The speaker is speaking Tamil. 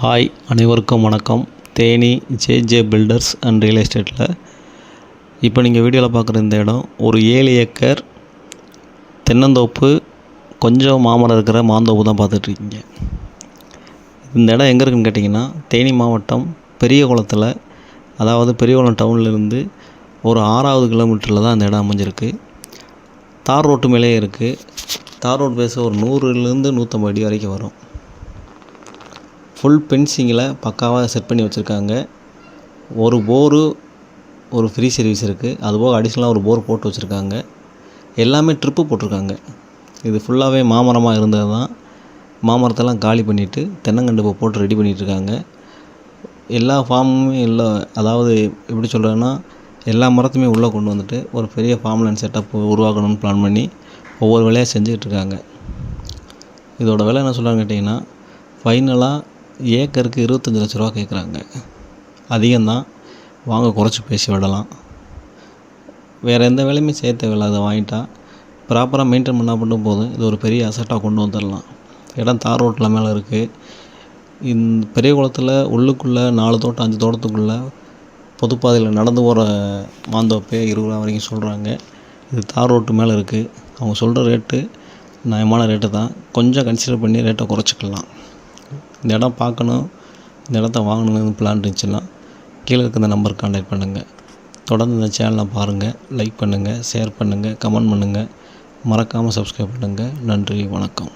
ஹாய், அனைவருக்கும் வணக்கம். Theni J filters and real எஸ்டேட்டில் இப்போ நீங்கள் வீடியோவில் பார்க்குற இந்த இடம் ஒரு 7 ஏக்கர் தென்னந்தோப்பு, கொஞ்சம் மாமரம் இருக்கிற மாந்தோப்பு தான் பார்த்துட்ருக்கீங்க. இந்த இடம் எங்கே இருக்குதுன்னு கேட்டிங்கன்னா, தேனி மாவட்டம் பெரியகுளத்தில், அதாவது பெரியகுளம் டவுன்லேருந்து ஒரு 6வது கிலோமீட்டரில் தான் அந்த இடம் அமைஞ்சிருக்கு. தார் ரோட்டு மேலேயே இருக்குது. தார் ரோடு பேச ஒரு 100லேருந்து 150 அடி வரைக்கும் வரும். ஃபுல் பென்சிங்கில் பக்காவாக செட் பண்ணி வச்சுருக்காங்க. ஒரு போரு, ஒரு ஃப்ரீ சர்வீஸ் இருக்குது. அதுபோக அடிஷ்னலாக ஒரு போர் போட்டு வச்சுருக்காங்க. எல்லாமே ட்ரிப்பு போட்டிருக்காங்க. இது ஃபுல்லாகவே மாமரமாக இருந்தது தான். மாமரத்தெல்லாம் காலி பண்ணிவிட்டு தென்னங்கண்டு போட்டு ரெடி பண்ணிகிட்ருக்காங்க. எல்லா ஃபார்முமே இல்லை, அதாவது எப்படி சொல்கிறேன்னா, எல்லா மரத்தையுமே உள்ளே கொண்டு வந்துட்டு ஒரு பெரிய ஃபார்ம்லேண்ட் செட்டப் உருவாக்கணும்னு பிளான் பண்ணி ஒவ்வொரு வேலையாக செஞ்சுக்கிட்ருக்காங்க. இதோட விலை என்ன சொல்கிறாங்கன்னு கேட்டிங்கன்னா, ஃபைனலாக ஏக்கருக்கு 25 லட்ச ரூபா கேட்குறாங்க. அதிகம்தான், வாங்க குறைச்சி பேசி விடலாம். வேறு எந்த வேலையுமே செய்ய தேவையில்லை. அதை வாங்கிட்டா ப்ராப்பராக மெயின்டைன் பண்ணால் மட்டும் போதும். இது ஒரு பெரிய அசட்டாக கொண்டு வந்துடலாம். இடம் தார் ரோட்டில் மேலே இருக்குது. இந்த பெரிய குளத்தில் உள்ளுக்குள்ளே 4 தோட்டம் 5 தோட்டத்துக்குள்ளே பொதுப்பாதையில் நடந்து போகிற மாந்தோப்பே 20 ரூபா வரைக்கும் சொல்கிறாங்க. இது தார் ரோட்டு மேலே இருக்குது. அவங்க சொல்கிற ரேட்டு நியாயமான ரேட்டு தான். கொஞ்சம் கன்சிடர் பண்ணி ரேட்டை குறைச்சிக்கலாம். இந்த இடம் பார்க்கணும், இந்த இடத்த வாங்கணும்னு பிளான் இருந்துச்சுன்னா கீழே இருக்க இந்த நம்பருக்கு கான்டாக்ட் பண்ணுங்கள். தொடர்ந்து இந்த சேனலை பாருங்கள், லைக் பண்ணுங்கள், ஷேர் பண்ணுங்கள், கமெண்ட் பண்ணுங்கள். மறக்காமல் சப்ஸ்கிரைப் பண்ணுங்கள். நன்றி, வணக்கம்.